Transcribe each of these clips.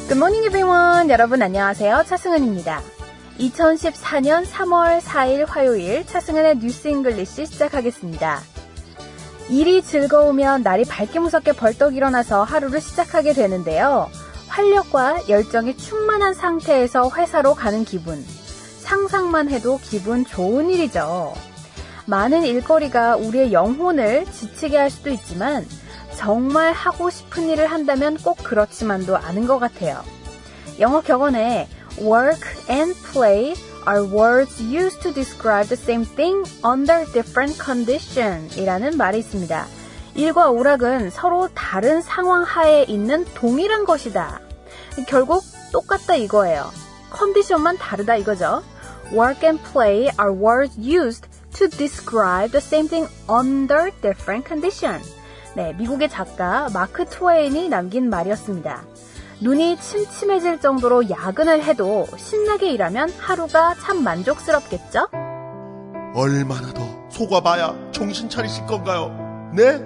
Good morning everyone. 여러분 안녕하세요. 차승은입니다. 2014년 3월 4일 화요일 차승은의 뉴스 잉글리시 시작하겠습니다. 일이 즐거우면 날이 밝게 무섭게 벌떡 일어나서 하루를 시작하게 되는데요. 활력과 열정이 충만한 상태에서 회사로 가는 기분. 상상만 해도 기분 좋은 일이죠. 많은 일거리가 우리의 영혼을 지치게 할 수도 있지만 정말 하고 싶은 일을 한다면 꼭 그렇지만도 않은 것 같아요. 영어 격언에 work and play are words used to describe the same thing under different condition 이라는 말이 있습니다. 일과 오락은 서로 다른 상황 하에 있는 동일한 것이다. 결국 똑같다 이거예요. 컨디션만 다르다 이거죠. Work and play are words used to describe the same thing under different condition. 네, 미국의 작가 마크 트웨인이 남긴 말이었습니다. 눈이 침침해질 정도로 야근을 해도 신나게 일하면 하루가 참 만족스럽겠죠? 얼마나 더 속아봐야 정신 차리실 건가요? 네?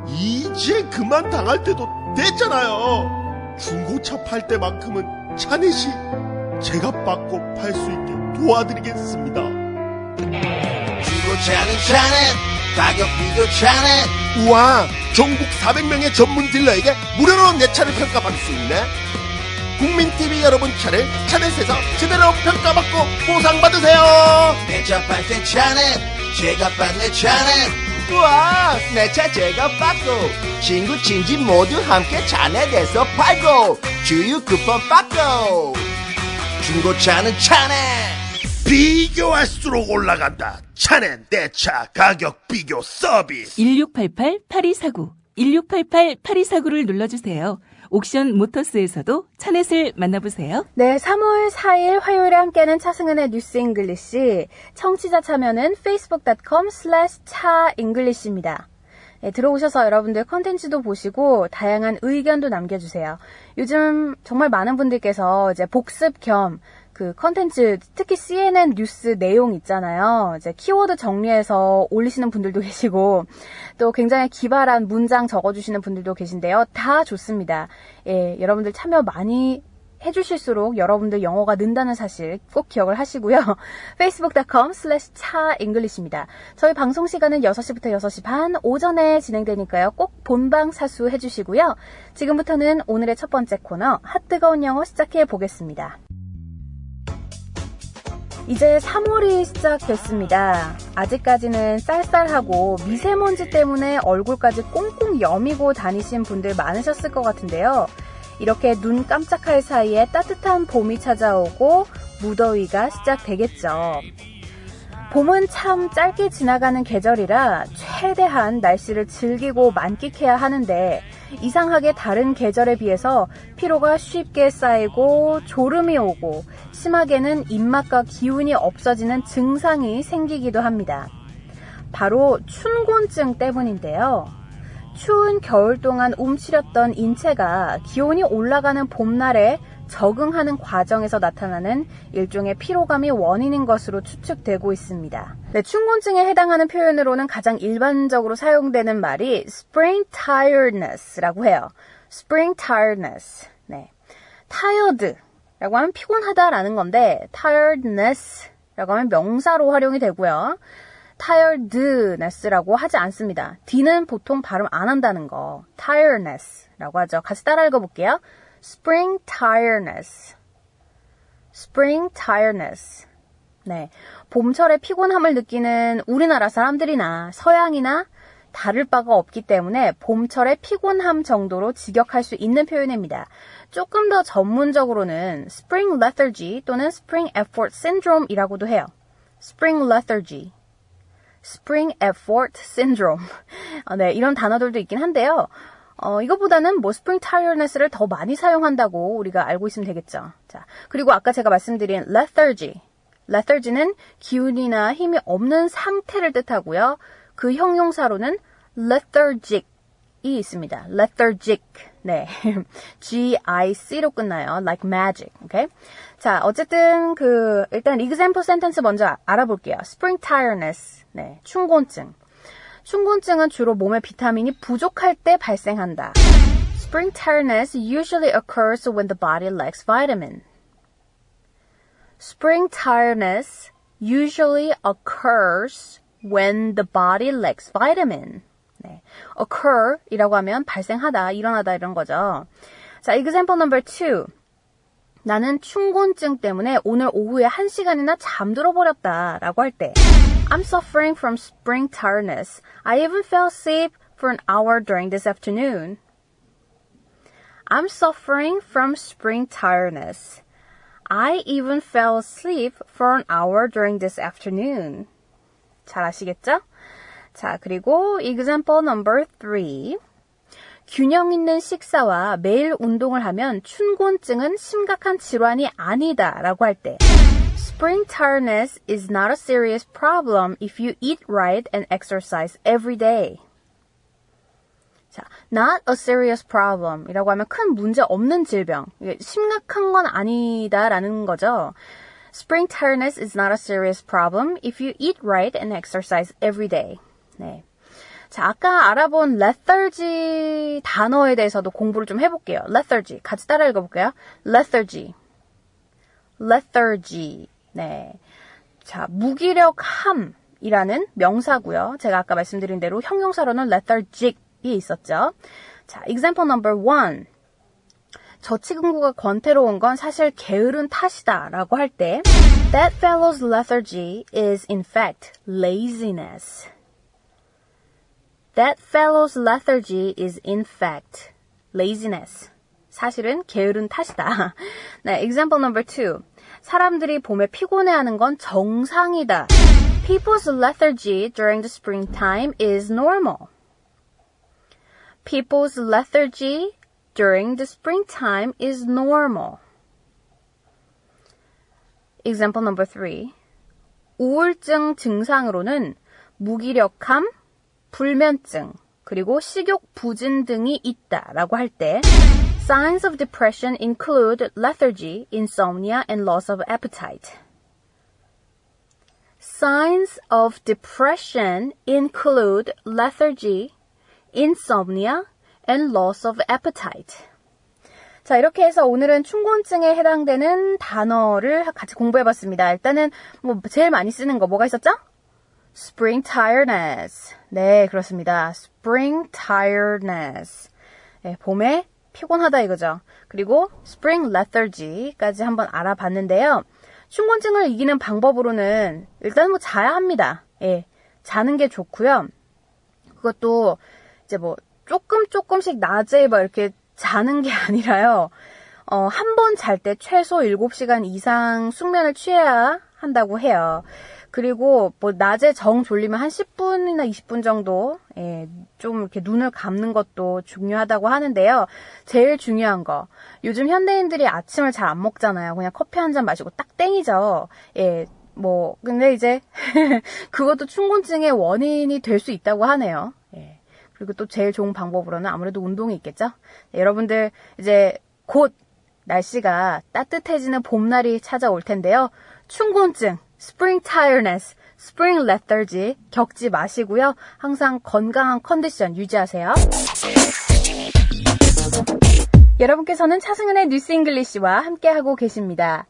이제 그만 당할 때도 됐잖아요. 중고차 팔 때만큼은 차넷이 제가 받고 팔 수 있게 도와드리겠습니다. 중고차는 차넷, 가격 비교 차넷. 우와, 전국 400명의 전문 딜러에게 무료로 내 차를 평가받을 수 있네. 국민TV 여러분 차를 차넷에서 제대로 평가받고 보상받으세요. 내 차 팔 때 차넷, 제가 받네 차넷. 우와, 내 차 제가 받고 친구 친지 모두 함께 차넷에서 팔고 주유 쿠폰 받고. 중고차는 차넷. 비교할수록 올라간다. 차넷 내 차 가격 비교 서비스. 1688-8249, 1688-8249를 눌러주세요. 옥션 모터스에서도 차넷을 만나보세요. 네, 3월 4일 화요일에 함께하는 차승은의 뉴스 잉글리시. 청취자 참여는 facebook.com/차잉글리시입니다. 네, 들어오셔서 여러분들 컨텐츠도 보시고 다양한 의견도 남겨주세요. 요즘 정말 많은 분들께서 이제 복습 겸 그 컨텐츠, 특히 CNN 뉴스 내용 있잖아요. 이제 키워드 정리해서 올리시는 분들도 계시고, 또 굉장히 기발한 문장 적어주시는 분들도 계신데요. 다 좋습니다. 예, 여러분들 참여 많이 해주실수록 여러분들 영어가 는다는 사실 꼭 기억을 하시고요. facebook.com/차잉글리시입니다. 저희 방송 시간은 6시부터 6시 반 오전에 진행되니까요. 꼭 본방 사수 해주시고요. 지금부터는 오늘의 첫 번째 코너 핫뜨거운 영어 시작해 보겠습니다. 이제 3월이 시작됐습니다. 아직까지는 쌀쌀하고 미세먼지 때문에 얼굴까지 꽁꽁 여미고 다니신 분들 많으셨을 것 같은데요. 이렇게 눈 깜짝할 사이에 따뜻한 봄이 찾아오고 무더위가 시작되겠죠. 봄은 참 짧게 지나가는 계절이라 최대한 날씨를 즐기고 만끽해야 하는데 이상하게 다른 계절에 비해서 피로가 쉽게 쌓이고 졸음이 오고 심하게는 입맛과 기운이 없어지는 증상이 생기기도 합니다. 바로 춘곤증 때문인데요. 추운 겨울 동안 움츠렸던 인체가 기온이 올라가는 봄날에 적응하는 과정에서 나타나는 일종의 피로감이 원인인 것으로 추측되고 있습니다. 네, 춘곤증에 해당하는 표현으로는 가장 일반적으로 사용되는 말이 spring tiredness라고 해요. spring tiredness. 네. tired라고 하면 피곤하다라는 건데 tiredness라고 하면 명사로 활용이 되고요. tiredness라고 하지 않습니다. D는 보통 발음 안 한다는 거. tiredness라고 하죠. 같이 따라 읽어볼게요. Spring tiredness. Spring tiredness. 네. 봄철에 피곤함을 느끼는 우리나라 사람들이나 서양이나 다를 바가 없기 때문에 봄철의 피곤함 정도로 직역할 수 있는 표현입니다. 조금 더 전문적으로는 Spring lethargy 또는 Spring effort syndrome이라고도 해요. Spring lethargy. Spring effort syndrome. 네, 이런 단어들도 있긴 한데요. 이것보다는 뭐 spring tiredness를 더 많이 사용한다고 우리가 알고 있으면 되겠죠. 자, 그리고 아까 제가 말씀드린 lethargy. lethargy는 기운이나 힘이 없는 상태를 뜻하고요. 그 형용사로는 lethargic이 있습니다. lethargic. 네. G-I-C로 끝나요. like magic. 오케이? 자, 어쨌든 일단 example sentence 먼저 알아볼게요. spring tiredness. 네. 춘곤증. 춘곤증은 주로 몸의 비타민이 부족할 때 발생한다. Spring tiredness usually occurs when the body lacks vitamin. Spring tiredness usually occurs when the body lacks vitamin. 네. occur 이라고 하면 발생하다, 일어나다 이런 거죠. 자, example number 2. 나는 춘곤증 때문에 오늘 오후에 1시간이나 잠들어 버렸다 라고 할 때 I'm suffering from spring tiredness. I even fell asleep for an hour during this afternoon. I'm suffering from spring tiredness. I even fell asleep for an hour during this afternoon. 잘 아시겠죠? 자, 그리고 example number 3. 균형 있는 식사와 매일 운동을 하면 춘곤증은 심각한 질환이 아니다 라고 할 때 Spring tiredness is not a serious problem if you eat right and exercise every day. 자, not a serious problem 이라고 하면 큰 문제 없는 질병, 심각한 건 아니다라는 거죠. Spring tiredness is not a serious problem if you eat right and exercise every day. 네. 자, 아까 알아본 lethargy 단어에 대해서도 공부를 좀 해볼게요. lethargy, 같이 따라 읽어볼게요. lethargy. 네. 자, 무기력함이라는 명사고요. 제가 아까 말씀드린 대로 형용사로는 lethargic 이 있었죠. 자, example number 1. 저 친구가 권태로운 건 사실 게으른 탓이다 라고 할 때 That fellow's lethargy is in fact laziness. That fellow's lethargy is in fact laziness. 사실은 게으른 탓이다. 네, example number 2. 사람들이 봄에 피곤해하는 건 정상이다. People's lethargy during the springtime is normal. People's lethargy during the springtime is normal. Example number 3. 우울증 증상으로는 무기력함, 불면증, 그리고 식욕 부진 등이 있다라고 할 때 Signs of depression include lethargy, insomnia, and loss of appetite. Signs of depression include lethargy, insomnia, and loss of appetite. 자, 이렇게 해서 오늘은 춘곤증에 해당되는 단어를 같이 공부해봤습니다. 일단은 제일 많이 쓰는 거 뭐가 있었죠? Spring tiredness. 네, 그렇습니다. Spring tiredness. 네, 봄에 피곤하다 이거죠. 그리고 Spring lethargy까지 한번 알아봤는데요. 춘곤증을 이기는 방법으로는 일단 자야 합니다. 예, 자는 게 좋고요. 그것도 이제 조금씩 낮에 이렇게 자는 게 아니라요. 한 번 잘 때 최소 7시간 이상 숙면을 취해야 한다고 해요. 그리고 낮에 정 졸리면 한 10분이나 20분 정도 좀 이렇게 눈을 감는 것도 중요하다고 하는데요. 제일 중요한 거, 요즘 현대인들이 아침을 잘 안 먹잖아요. 그냥 커피 한 잔 마시고 딱 땡이죠. 근데 이제 그것도 춘곤증의 원인이 될 수 있다고 하네요. 그리고 또 제일 좋은 방법으로는 아무래도 운동이 있겠죠. 여러분들 이제 곧 날씨가 따뜻해지는 봄날이 찾아올 텐데요. 춘곤증, Spring tiredness, Spring lethargy 겪지 마시고요. 항상 건강한 컨디션 유지하세요. 여러분께서는 차승은의 뉴스 잉글리시와 함께하고 계십니다.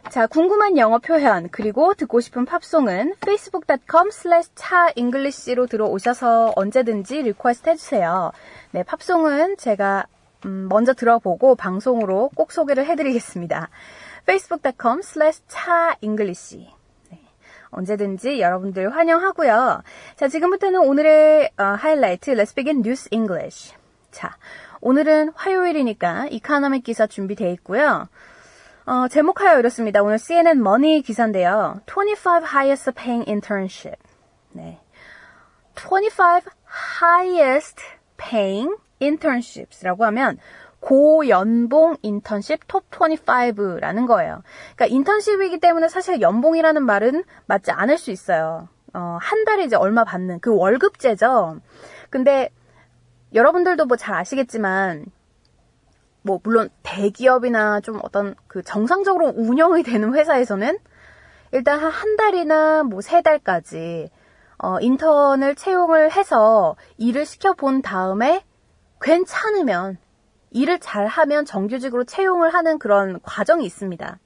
자, 궁금한 영어 표현 그리고 듣고 싶은 팝송은 facebook.com/차잉글리시로 들어오셔서 언제든지 리퀘스트 해주세요. 네, 팝송은 제가 먼저 들어보고 방송으로 꼭 소개를 해드리겠습니다. facebook.com/차잉글리시. 네, 언제든지 여러분들 환영하고요. 자, 지금부터는 오늘의 하이라이트 Let's begin News English. 자, 오늘은 화요일이니까 이코노믹 기사 준비되어 있고요. 제목하여 이렇습니다. 오늘 CNN 머니 기사인데요. 25 highest paying internship. 네. 25 highest paying internships라고 하면 고연봉 인턴십 톱 25라는 거예요. 그러니까 인턴십이기 때문에 사실 연봉이라는 말은 맞지 않을 수 있어요. 한 달에 이제 얼마 받는 그 월급제죠. 근데 여러분들도 잘 아시겠지만 물론 대기업이나 좀 어떤 정상적으로 운영이 되는 회사에서는 일단 한 달이나 3달까지 인턴을 채용을 해서 일을 시켜본 다음에 괜찮으면 일을 잘하면 정규직으로 채용을 하는 그런 과정이 있습니다.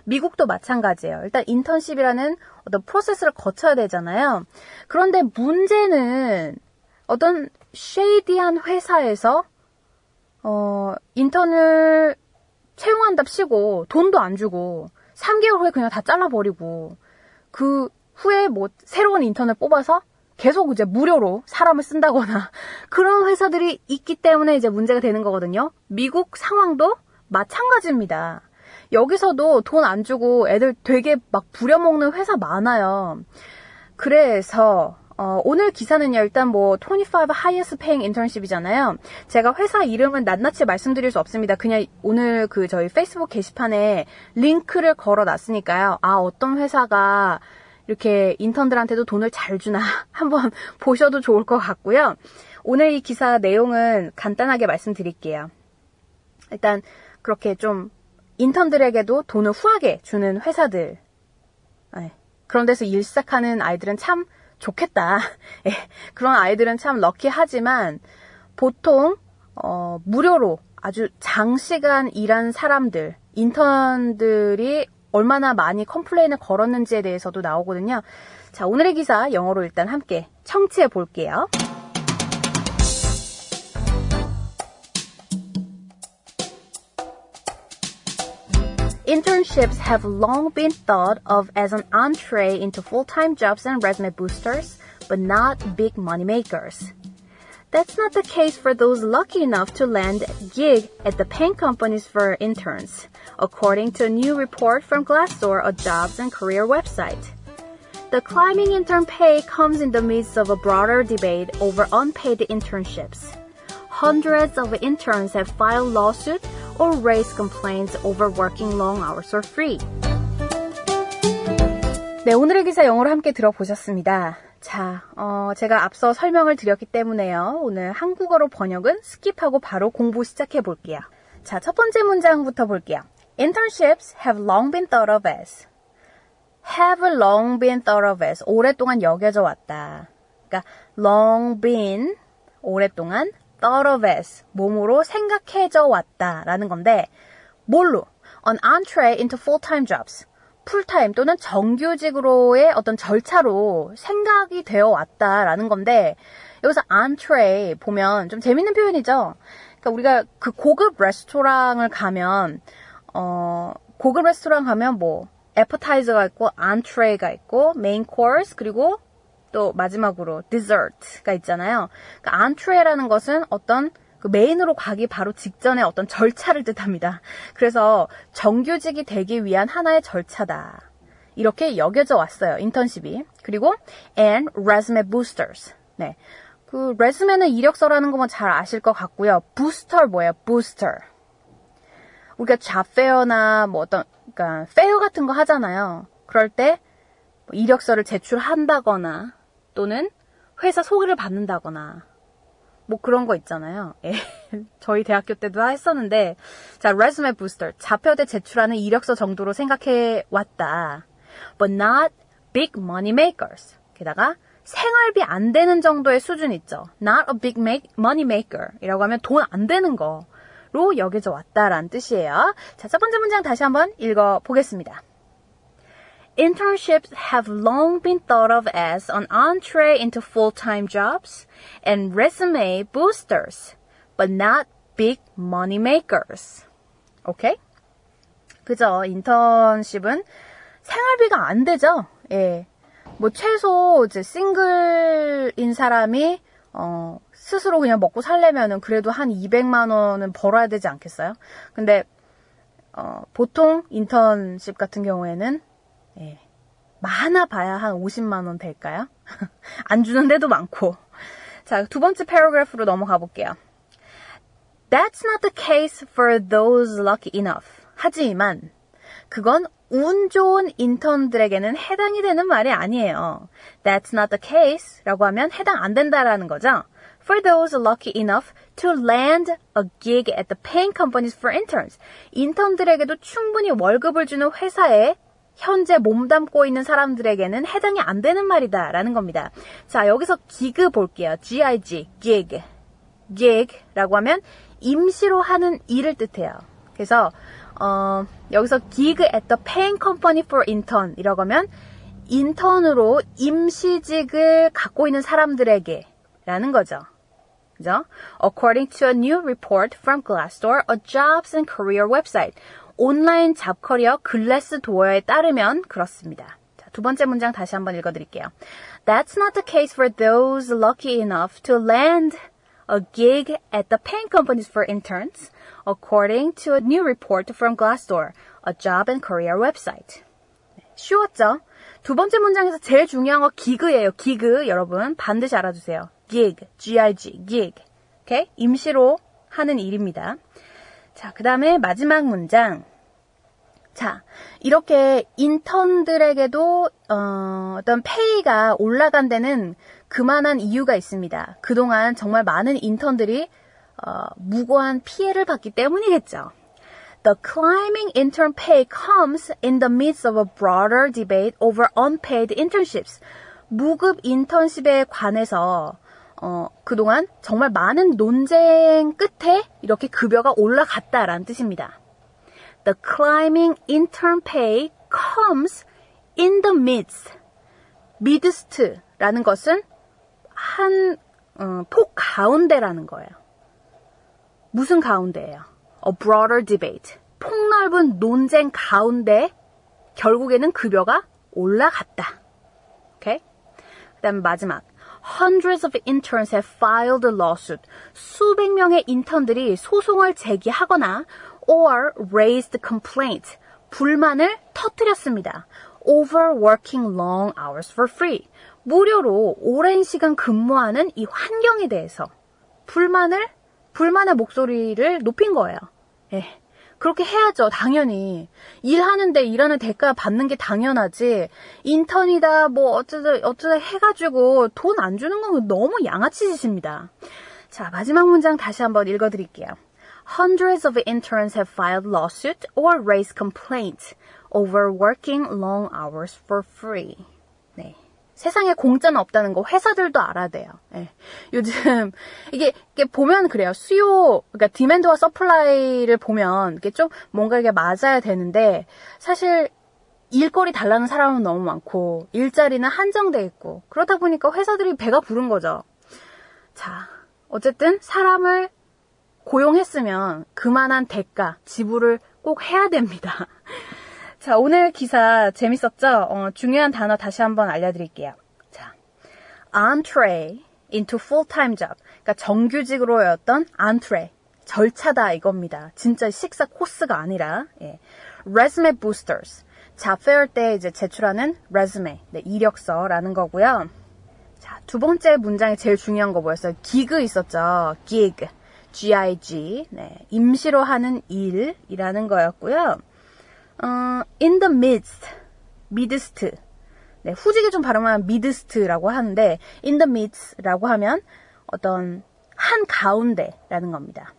미국도 마찬가지예요. 일단 인턴십이라는 어떤 프로세스를 거쳐야 되잖아요. 그런데 문제는 어떤 쉐이디한 회사에서 인턴을 채용한답시고 돈도 안 주고 3개월 후에 그냥 다 잘라버리고 그 후에 뭐 새로운 인턴을 뽑아서 계속 이제 무료로 사람을 쓴다거나 그런 회사들이 있기 때문에 이제 문제가 되는 거거든요. 미국 상황도 마찬가지입니다. 여기서도 돈 안 주고 애들 되게 막 부려먹는 회사 많아요. 그래서 오늘 기사는요, 일단 뭐 25 highest paying internship이잖아요. 제가 회사 이름은 낱낱이 말씀드릴 수 없습니다. 그냥 오늘 그 저희 페이스북 게시판에 링크를 걸어 놨으니까요. 아, 어떤 회사가 이렇게 인턴들한테도 돈을 잘 주나 한번 보셔도 좋을 것 같고요. 오늘 이 기사 내용은 간단하게 말씀드릴게요. 일단 그렇게 좀 인턴들에게도 돈을 후하게 주는 회사들, 그런 데서 일 시작하는 아이들은 참 좋겠다. 그런 아이들은 참 럭키하지만 보통 무료로 아주 장시간 일한 사람들, 인턴들이 얼마나 많이 컴플레인을 걸었는지에 대해서도 나오거든요. 자, 오늘의 기사 영어로 일단 함께 청취해 볼게요. Internships have long been thought of as an entree into full-time jobs and resume boosters, but not big money makers. That's not the case for those lucky enough to land a gig at the paying companies for interns, according to a new report from Glassdoor, a jobs and career website. The climbing intern pay comes in the midst of a broader debate over unpaid internships. Hundreds of interns have filed lawsuits or raised complaints over working long hours or free. 네, 오늘의 기사 영어로 함께 들어보셨습니다. 자, 제가 앞서 설명을 드렸기 때문에요. 오늘 한국어로 번역은 스킵하고 바로 공부 시작해 볼게요. 자, 첫 번째 문장부터 볼게요. Internships have long been thought of as. have long been thought of as. 오랫동안 여겨져 왔다. 그러니까 long been, 오랫동안, thought of as, 몸으로 생각해져 왔다라는 건데 뭘로? An entree into full-time jobs. 풀타임 또는 정규직으로의 어떤 절차로 생각이 되어 왔다라는 건데 여기서 entree 보면 좀 재밌는 표현이죠. 그러니까 우리가 그 고급 레스토랑을 가면 고급 레스토랑 가면 뭐 appetizer가 있고 entree가 있고 main course 그리고 또 마지막으로 dessert가 있잖아요. 그러니까 entree라는 것은 어떤 그 메인으로 가기 바로 직전에 어떤 절차를 뜻합니다. 그래서 정규직이 되기 위한 하나의 절차다. 이렇게 여겨져 왔어요. 인턴십이. 그리고 and resume boosters. 네, 그 레sume는 이력서라는 거면 잘 아실 것 같고요. booster 뭐예요? booster. 우리가 잡페어나 뭐 어떤 그러니까 페어 같은 거 하잖아요. 그럴 때 뭐 이력서를 제출한다거나 또는 회사 소개를 받는다거나 뭐 그런 거 있잖아요. 예. 저희 대학교 때도 했었는데 자, resume booster. 잡혀대 제출하는 이력서 정도로 생각해 왔다. But not big money makers. 게다가 생활비 안 되는 정도의 수준 있죠. Not a big money maker. 이라고 하면 돈 안 되는 거로 여겨져 왔다라는 뜻이에요. 자, 첫 번째 문장 다시 한번 읽어보겠습니다. Internships have long been thought of as an entree into full-time jobs and resume boosters, but not big money makers. 오케이? 그죠? 인턴십은 생활비가 안 되죠? 예. 뭐 최소 이제 싱글인 사람이 스스로 그냥 먹고 살려면은 그래도 한 200만 원은 벌어야 되지 않겠어요? 근데 보통 인턴십 같은 경우에는 예, 많아 봐야 한 50만 원 될까요? 안 주는 데도 많고. 자, 두 번째 패러그래프로 넘어가 볼게요. That's not the case for those lucky enough. 하지만 그건 운 좋은 인턴들에게는 해당이 되는 말이 아니에요. That's not the case 라고 하면 해당 안 된다라는 거죠. For those lucky enough to land a gig at the paying companies for interns. 인턴들에게도 충분히 월급을 주는 회사에 현재 몸담고 있는 사람들에게는 해당이 안 되는 말이다 라는 겁니다. 자, 여기서 기그 볼게요. gig, gig라고 하면 임시로 하는 일을 뜻해요. 그래서 여기서 gig at the paying company for intern 이라고 하면 인턴으로 임시직을 갖고 있는 사람들에게 라는 거죠. 그죠? According to a new report from Glassdoor, a jobs and career website. 온라인 잡커리어 글래스도어에 따르면 그렇습니다. 자, 두 번째 문장 다시 한번 읽어드릴게요. That's not the case for those lucky enough to land a gig at the paying companies for interns, according to a new report from Glassdoor, a job and career website. 쉬웠죠? 두 번째 문장에서 제일 중요한 거 gig예요. gig 여러분 반드시 알아두세요. gig, G-I-G, gig. 오케이? 임시로 하는 일입니다. 자, 그 다음에 마지막 문장. 자, 이렇게 인턴들에게도 어떤 페이가 올라간 데는 그만한 이유가 있습니다. 그동안 정말 많은 인턴들이 무고한 피해를 받기 때문이겠죠. The climbing intern pay comes in the midst of a broader debate over unpaid internships. 무급 인턴십에 관해서 그동안 정말 많은 논쟁 끝에 이렇게 급여가 올라갔다라는 뜻입니다. The climbing intern pay comes in the midst. midst라는 것은 한 폭 가운데라는 거예요. 무슨 가운데예요? A broader debate. 폭넓은 논쟁 가운데 결국에는 급여가 올라갔다. 오케이? 그 다음에 마지막. Hundreds of interns have filed a lawsuit. 수백 명의 인턴들이 소송을 제기하거나 or raised complaint. 불만을 터뜨렸습니다. Over working long hours for free. 무료로 오랜 시간 근무하는 이 환경에 대해서 불만의 목소리를 높인 거예요. 예. 그렇게 해야죠. 당연히. 일하는데 일하는 대가 받는 게 당연하지. 인턴이다 뭐 어쩌다 해가지고 돈 안 주는 건 너무 양아치 짓입니다. 자, 마지막 문장 다시 한번 읽어드릴게요. Hundreds of interns have filed lawsuit or raised complaints over working long hours for free. 네. 세상에 공짜는 없다는 거 회사들도 알아야 돼요. 예. 요즘 이게 보면 그래요. 수요, 그러니까 디맨드와 서플라이를 보면 이게 좀 뭔가 이게 맞아야 되는데 사실 일거리 달라는 사람은 너무 많고 일자리는 한정돼 있고 그러다 보니까 회사들이 배가 부른 거죠. 자, 어쨌든 사람을 고용했으면 그만한 대가 지불을 꼭 해야 됩니다. 자, 오늘 기사 재밌었죠? 중요한 단어 다시 한번 알려드릴게요. 자, entree into full-time job. 그러니까 정규직으로였던 entree. 절차다 이겁니다. 진짜 식사 코스가 아니라. 예. resume boosters. 잡페어 때 이제 제출하는 resume. 네, 이력서라는 거고요. 자, 두 번째 문장에 제일 중요한 거 뭐였어요? gig 있었죠? gig. G-I-G. 네, 임시로 하는 일이라는 거였고요. in the midst, midst. 네, 후지게 좀 발음하면 midst라고 하는데 in the midst라고 하면 어떤 한 가운데라는 겁니다.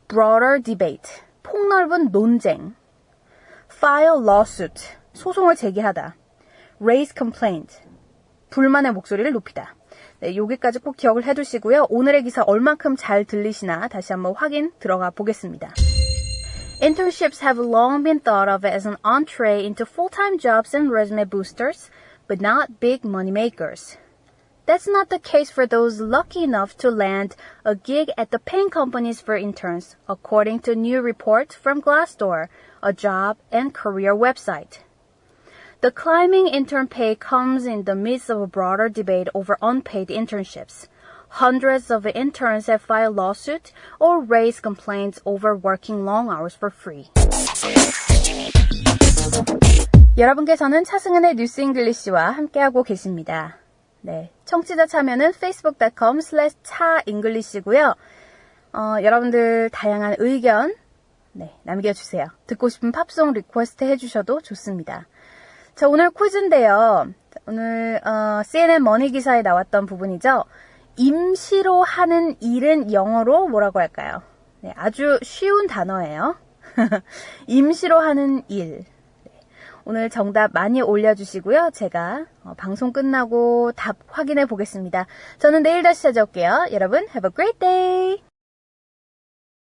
broader debate, 폭넓은 논쟁. file lawsuit, 소송을 제기하다. raise complaint, 불만의 목소리를 높이다. 네, 여기까지 꼭 기억을 해두시고요. 오늘의 기사 얼만큼 잘 들리시나 다시 한번 확인 들어가 보겠습니다. Internships have long been thought of as an entree into full-time jobs and resume boosters, but not big money makers. That's not the case for those lucky enough to land a gig at the paying companies for interns, according to a new report from Glassdoor, a job and career website. The climbing intern pay comes in the midst of a broader debate over unpaid internships. Hundreds of interns have filed lawsuits or raised complaints over working long hours for free. 여러분께서는 차승은의 뉴스 잉글리시와 함께하고 계십니다. 네, 청취자 참여는 facebook.com/차잉글리시고요. 여러분들 다양한 의견 남겨주세요. 듣고 싶은 팝송 리퀘스트 해주셔도 좋습니다. 자, 오늘 퀴즈인데요. 오늘 CNN 머니 기사에 나왔던 부분이죠. 임시로 하는 일은 영어로 뭐라고 할까요? 네, 아주 쉬운 단어예요. 임시로 하는 일. 네, 오늘 정답 많이 올려주시고요. 제가 방송 끝나고 답 확인해 보겠습니다. 저는 내일 다시 찾아올게요. 여러분, have a great day!